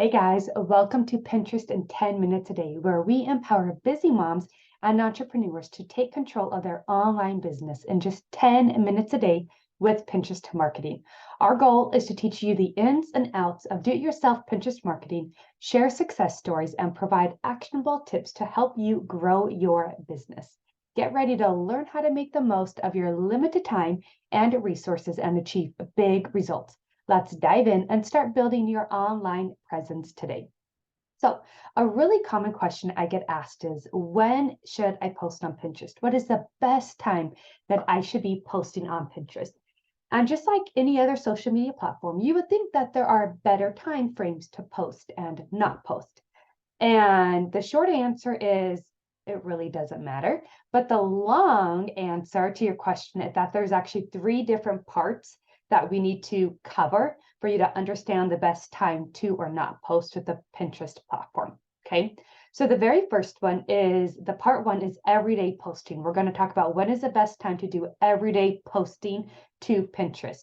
Hey guys, welcome to Pinterest in 10 minutes a day, where we empower busy moms and entrepreneurs to take control of their online business in just 10 minutes a day with Pinterest marketing. Our goal is to teach you the ins and outs of do-it-yourself Pinterest marketing, share success stories, and provide actionable tips to help you grow your business. Get ready to learn how to make the most of your limited time and resources and achieve big results. Let's dive in and start building your online presence today. So, a really common question I get asked is, when should I post on Pinterest? What is the best time that I should be posting on Pinterest? And just like any other social media platform, you would think that there are better time frames to post and not post. And the short answer is it really doesn't matter. But the long answer to your question is that there's actually three different parts that we need to cover for you to understand the best time to or not post with the Pinterest platform. Okay. So the very first one is the part one is everyday posting. We're going to talk about when is the best time to do everyday posting to Pinterest.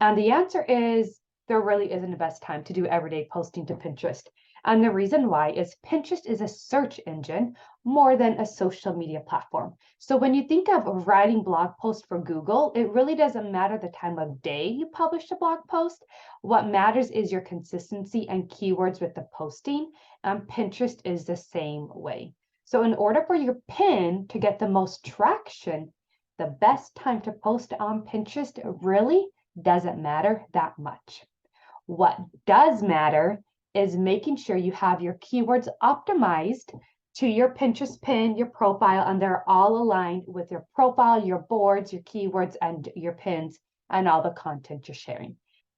And the answer is there really isn't a best time to do everyday posting to Pinterest. And the reason why is Pinterest is a search engine more than a social media platform. So when you think of writing blog posts for Google, it really doesn't matter the time of day you publish a blog post. What matters is your consistency and keywords with the posting. And Pinterest is the same way. So in order for your pin to get the most traction, the best time to post on Pinterest really doesn't matter that much. What does matter is making sure you have your keywords optimized to your Pinterest pin, your profile, and they're all aligned with your profile, your boards, your keywords, and your pins, and all the content you're sharing.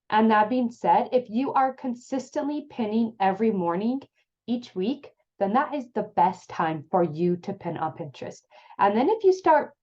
And that being said, if you are consistently pinning every morning each week, then that is the best time for you to pin on Pinterest. And then if you start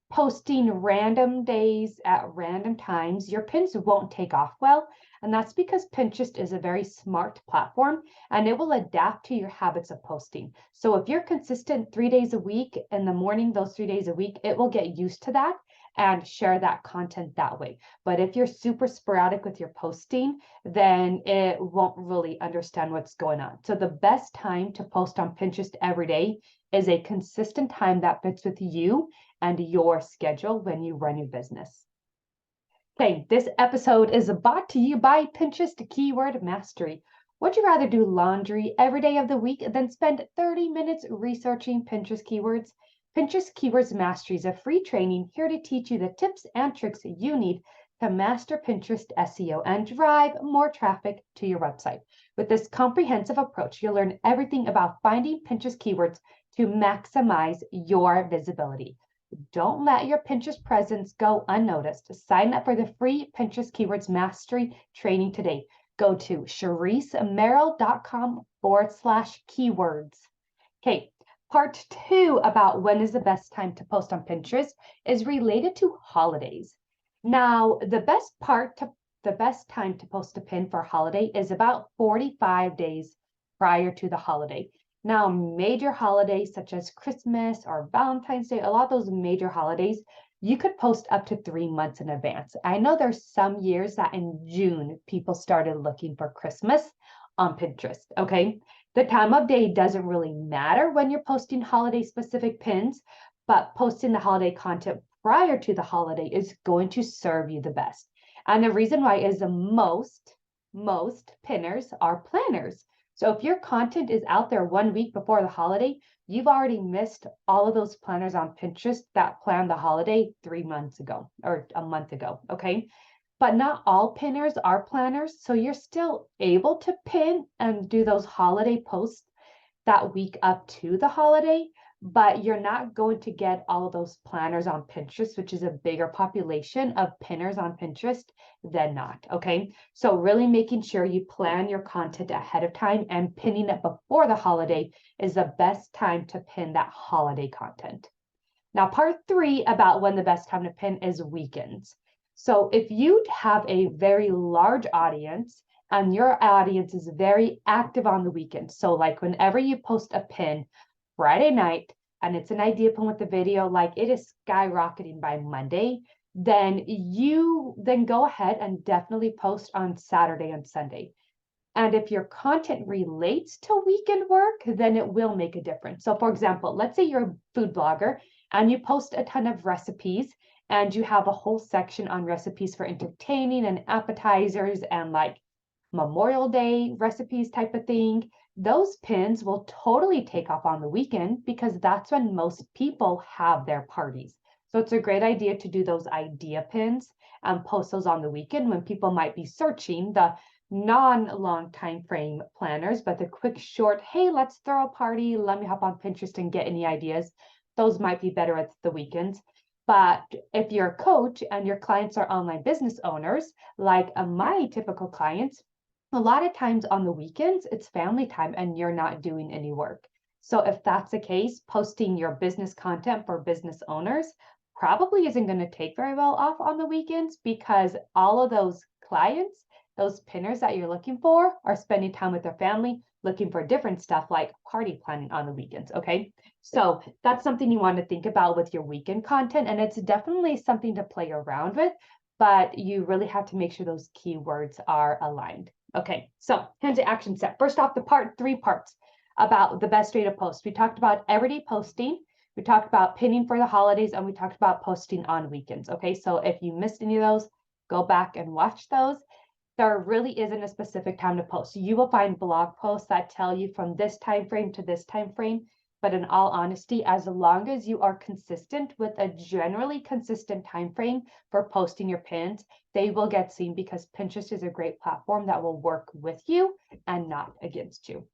posting random days at random times, your pins won't take off well. And that's because Pinterest is a very smart platform and it will adapt to your habits of posting. So if you're consistent 3 days a week in the morning, those 3 days a week, it will get used to that and share that content that way. But if you're super sporadic with your posting, then it won't really understand what's going on. So the best time to post on Pinterest every day is a consistent time that fits with you and your schedule when you run your business. Okay, this episode is brought to you by Pinterest Keyword Mastery. Would you rather do laundry every day of the week than spend 30 minutes researching Pinterest keywords? Pinterest Keywords Mastery is a free training here to teach you the tips and tricks you need to master Pinterest SEO and drive more traffic to your website. With this comprehensive approach, you'll learn everything about finding Pinterest keywords to maximize your visibility. Don't let your Pinterest presence go unnoticed. Sign up for the free Pinterest Keywords Mastery training today. Go to ChariceMerrill.com/keywords. Okay, part two about when is the best time to post on Pinterest is related to holidays. Now, the best time to post a pin for holiday is about 45 days prior to the holiday. Now, major holidays such as Christmas or Valentine's Day, a lot of those major holidays, you could post up to 3 months in advance. I know there's some years that in June, people started looking for Christmas on Pinterest, okay? The time of day doesn't really matter when you're posting holiday specific pins, but posting the holiday content prior to the holiday is going to serve you the best. And the reason why is the most pinners are planners. So if your content is out there 1 week before the holiday, you've already missed all of those planners on Pinterest that planned the holiday 3 months ago or a month ago, okay? But not all pinners are planners, so you're still able to pin and do those holiday posts that week up to the holiday, but you're not going to get all of those planners on Pinterest, which is a bigger population of pinners on Pinterest than not, okay? So really making sure you plan your content ahead of time and pinning it before the holiday is the best time to pin that holiday content. Now, part three about when the best time to pin is weekends. So if you have a very large audience and your audience is very active on the weekend, so like whenever you post a pin Friday night and it's an idea pin with the video, like it is skyrocketing by Monday, then go ahead and definitely post on Saturday and Sunday. And if your content relates to weekend work, then it will make a difference. So for example, let's say you're a food blogger and you post a ton of recipes and you have a whole section on recipes for entertaining and appetizers and like Memorial Day recipes type of thing. Those pins will totally take off on the weekend because that's when most people have their parties. So it's a great idea to do those idea pins and post those on the weekend when people might be searching the non-long time frame planners, but the quick, short, hey, let's throw a party, let me hop on Pinterest and get any ideas. Those might be better at the weekends. But if you're a coach and your clients are online business owners, like my typical clients, a lot of times on the weekends, it's family time and you're not doing any work. So if that's the case, posting your business content for business owners probably isn't going to take very well off on the weekends because all of those clients, those pinners that you're looking for, are spending time with their family, looking for different stuff like party planning on the weekends. Okay. So that's something you want to think about with your weekend content. And it's definitely something to play around with, but you really have to make sure those keywords are aligned. Okay. So here's the action step. First off, the three parts about the best way to post. We talked about everyday posting. We talked about pinning for the holidays, and we talked about posting on weekends. Okay, so if you missed any of those, go back and watch those. There really isn't a specific time to post. You will find blog posts that tell you from this time frame to this time frame. But in all honesty, as long as you are consistent with a generally consistent time frame for posting your pins, they will get seen because Pinterest is a great platform that will work with you and not against you.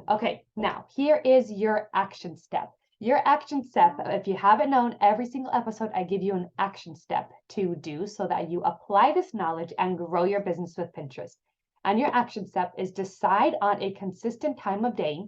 Okay, now here is your action step. Your action step, if you haven't known, every single episode, I give you an action step to do so that you apply this knowledge and grow your business with Pinterest. And your action step is decide on a consistent time of day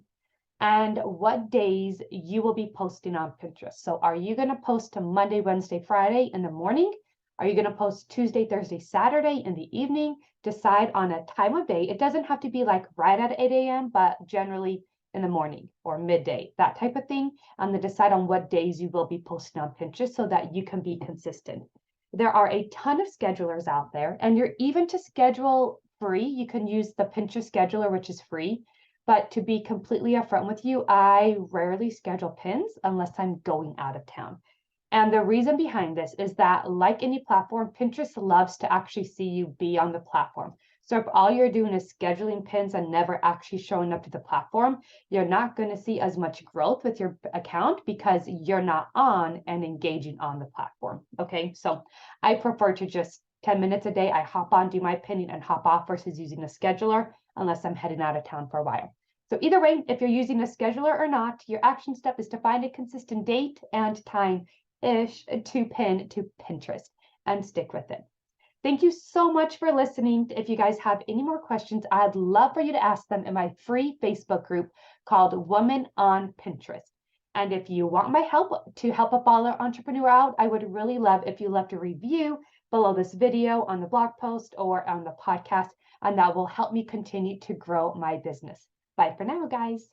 and what days you will be posting on Pinterest. So are you going to post to Monday, Wednesday, Friday in the morning? Are you going to post Tuesday, Thursday, Saturday in the evening? Decide on a time of day. It doesn't have to be like right at 8 a.m., but generally in the morning or midday, that type of thing. And then decide on what days you will be posting on Pinterest so that you can be consistent. There are a ton of schedulers out there, and you're even to schedule free. You can use the Pinterest scheduler, which is free. But to be completely upfront with you, I rarely schedule pins unless I'm going out of town. And the reason behind this is that, like any platform, Pinterest loves to actually see you be on the platform. So if all you're doing is scheduling pins and never actually showing up to the platform, you're not going to see as much growth with your account because you're not on and engaging on the platform. Okay, so I prefer to just 10 minutes a day, I hop on, do my pinning, and hop off versus using a scheduler unless I'm heading out of town for a while. So either way, if you're using a scheduler or not, your action step is to find a consistent date and time-ish to pin to Pinterest and stick with it. Thank you so much for listening. If you guys have any more questions, I'd love for you to ask them in my free Facebook group called Woman on Pinterest. And if you want my help to help a baller entrepreneur out, I would really love if you left a review below this video on the blog post or on the podcast, and that will help me continue to grow my business. Bye for now, guys.